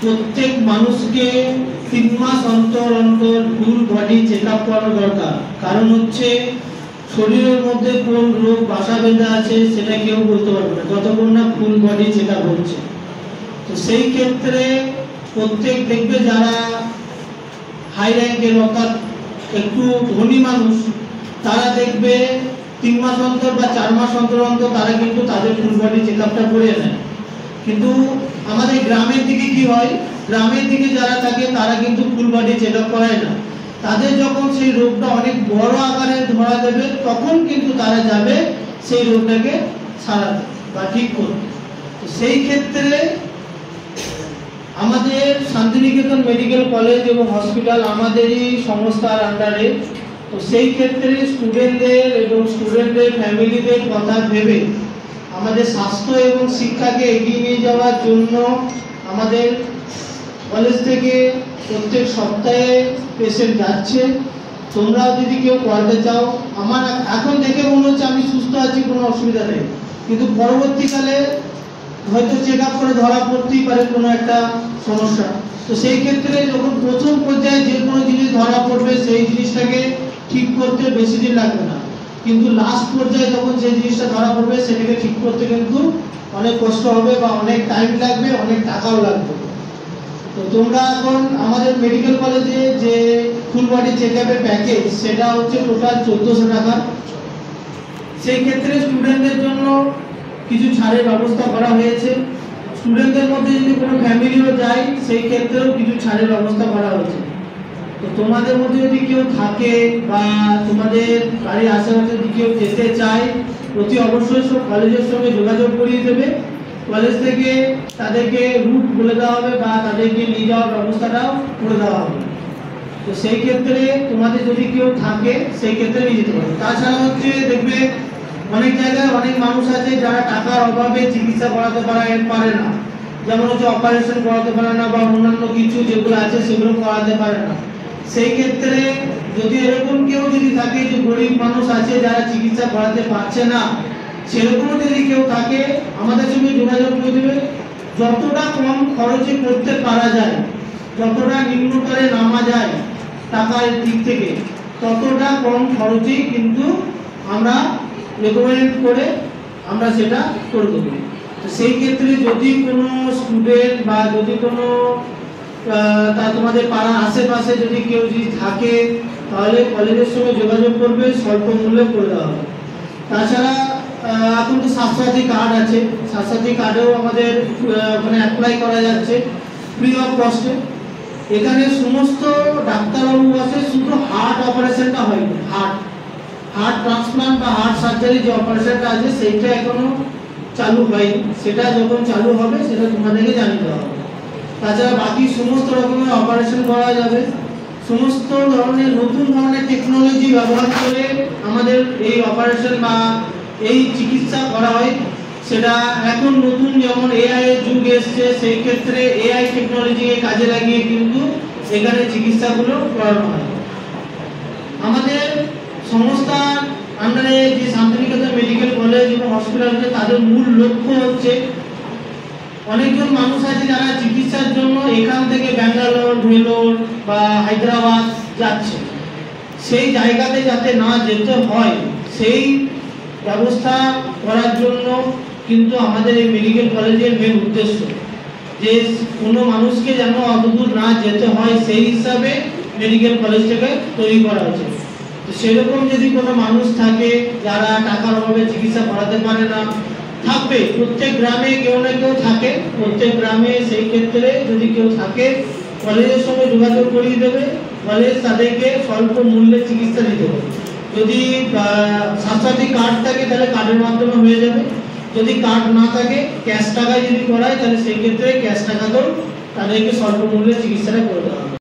প্রত্যেক মানুষকে 3 মাস অন্তর অন্তর ফুল বডি চেকআপ করানো দরকার। কারণ হচ্ছে শরীরের মধ্যে কোন রোগ বাসা বেঁধে আছে সেটা কেউ বলতে পারবে না যতক্ষণ না ফুল বডি চেকআপ হচ্ছে। তো সেই ক্ষেত্রে প্রত্যেক দেখবে যারা হাই র্যাঙ্কের অর্থাৎ একটু ধনী মানুষ তারা দেখবে 3 মাস অন্তর বা 4 মাস অন্তর অন্তর তারা কিন্তু তাদের ফুল বডি চেকআপটা করে নেয়। কিন্তু আমাদের গ্রামের দিকে কি হয়, গ্রামের দিকে যারা থাকে তারা কিন্তু ফুল বডি চেকআপ করায় না। তাদের যখন সেই রোগটা অনেক বড় আকারে ধরা দেবে তখন কিন্তু তারা যাবে সেই রোগটাকে সারাতে বা ঠিক করতে। সেই ক্ষেত্রে আমাদের শান্তিনিকেতন মেডিকেল কলেজ এবং হসপিটাল আমাদেরই সংস্থার আন্ডারে। তো সেই ক্ষেত্রে স্টুডেন্টদের এবং স্টুডেন্টদের ফ্যামিলিদের কথা ভেবে আমাদের স্বাস্থ্য এবং শিক্ষাকে এগিয়ে নিয়ে যাওয়ার জন্য আমাদের কলেজ থেকে প্রত্যেক সপ্তাহে পেশেন্ট যাচ্ছে। তোমরাও যদি কেউ করতে চাও, আমার এখন দেখে মনে হচ্ছে আমি সুস্থ আছি, কোনো অসুবিধা নেই, কিন্তু পরবর্তীকালে হয়তো চেক আপ করে ধরা পড়তেই পারে কোনো একটা সমস্যা। তো সেই ক্ষেত্রে যখন প্রথম পর্যায়ে যে কোনো জিনিস ধরা পড়বে সেই জিনিসটাকে ঠিক করতে বেশি দিন লাগবে না, কিন্তু লাস্ট পর্যায়ে যখন যে জিনিসটা ধরা পড়বে সেটাকে ঠিক করতে কিন্তু অনেক কষ্ট হবে বা অনেক টাইম লাগবে, অনেক টাকাও লাগবে। তো তোমরা এখন আমাদের মেডিকেল কলেজে যে ফুল বডি চেকআপের প্যাকেজ সেটা হচ্ছে টোটাল 1400 টাকা। সেই ক্ষেত্রে স্টুডেন্টদের জন্য কিছু ছাড়ের ব্যবস্থা করা হয়েছে। স্টুডেন্টদের মধ্যে যদি কোনো ফ্যামিলিও যায় সেই ক্ষেত্রেও কিছু ছাড়ের ব্যবস্থা করা হয়েছে। তো তোমাদের মধ্যে যদি কেউ থাকে বা তোমাদের বাড়ির আশেপাশে যদি কেউ যেতে চায় অতি অবশ্যই সব কলেজের সঙ্গে যোগাযোগ করিয়ে দেবে। কলেজ থেকে তাদেরকে রুট বলে দেওয়া হবে বা তাদেরকে নিয়ে যাওয়ার ব্যবস্থাটাও করে দেওয়া হবে। তো সেই ক্ষেত্রে তোমাদের যদি কেউ থাকে সেই ক্ষেত্রে নিয়ে যেতে পারবে। তাছাড়া হচ্ছে দেখবে অনেক জায়গায় অনেক মানুষ আছে যারা টাকার অভাবে চিকিৎসা করাতে পারে না, যেমন হচ্ছে অপারেশন করাতে পারে না বা অন্যান্য কিছু যেগুলো আছে সেগুলো করাতে পারে না। সেই ক্ষেত্রে যদি এরকম কেউ যদি থাকে যে গরিব মানুষ আছে যারা চিকিৎসা করাতে পারছে না, সেরকম যদি কেউ থাকে আমাদের সঙ্গে যোগাযোগ করে দেবে। যতটা কম খরচে করতে পারা যায়, যতটা নিম্নতরে নামা যায় টাকার দিক থেকে, ততটা কম খরচেই কিন্তু আমরা রেকমেন্ড করে আমরা সেটা করে দেবো। তো সেই ক্ষেত্রে যদি কোনো স্টুডেন্ট বা যদি কোনো তোমাদের পাড়ার আশেপাশে যদি কেউ যদি থাকে তাহলে কলেজের সঙ্গে যোগাযোগ করবে, স্বল্প মূল্যে করে দেওয়া হবে। তাছাড়া এখন তো স্বাস্থ্যসাথী কার্ড আছে, স্বাস্থ্যসাথী কার্ডেও আমাদের ওখানে অ্যাপ্লাই করা যাচ্ছে ফ্রি অফ কস্টে। এখানে সমস্ত ডাক্তারবাবু আছে, শুধু হার্ট অপারেশনটা হয়নি, হার্ট ট্রান্সপ্লান্ট বা হার্ট সার্জারি যে অপারেশনটা আছে সেইটা এখনো চালু হয়নি, সেটা যখন চালু হবে সেটা তোমাদেরকে জানিয়ে দেওয়া হবে। তাছাড়া বাকি সমস্ত রকমের অপারেশন করা যাবে, সমস্ত ধরনের নতুন ধরনের টেকনোলজি ব্যবহার করে আমাদের এই অপারেশন বা এই চিকিৎসা করা হয়। সেটা এখন নতুন যেমন এআই এর যুগ এসছে, সেই ক্ষেত্রে এআই টেকনোলজিকে কাজে লাগিয়ে কিন্তু এখানে চিকিৎসাগুলো করানো হয়। আমাদের সংস্থার আন্ডারে যে শান্তিনিকেতন মেডিকেল কলেজ এবং হসপিটাল আছে তাদের মূল লক্ষ্য হচ্ছে অনেকজন মানুষ আছে যারা চিকিৎসার জন্য এখান থেকে ব্যাঙ্গালোর, ভেলোর বা হায়দ্রাবাদ যাচ্ছে, সেই জায়গাতে যাতে না যেতে হয় সেই ব্যবস্থা করার জন্য কিন্তু আমাদের এই মেডিকেল কলেজের মেন উদ্দেশ্য যে কোনো মানুষকে যেন অতদূর না যেতে হয় সেই হিসাবে মেডিকেল কলেজটাকে তৈরি করা হয়েছে। তো সেরকম যদি কোনো মানুষ থাকে যারা টাকার অভাবে চিকিৎসা করাতে পারে না, থাকবে প্রত্যেক গ্রামে কেউ না কেউ থাকে, প্রত্যেক গ্রামে সেই ক্ষেত্রে যদি কেউ থাকে কলেজের সঙ্গে যোগাযোগ করিয়ে দেবে, কলেজ তাদেরকে স্বল্প মূল্যে চিকিৎসা দিতে হবে। যদি স্বাস্থ্যসাথী কার্ড থাকে তাহলে কার্ডের মাধ্যমে হয়ে যাবে, যদি কার্ড না থাকে ক্যাশ টাকায় যদি করায় তাহলে সেই ক্ষেত্রে ক্যাশ টাকাতেও তাদেরকে স্বল্প মূল্যে চিকিৎসাটা করে দেওয়া হবে।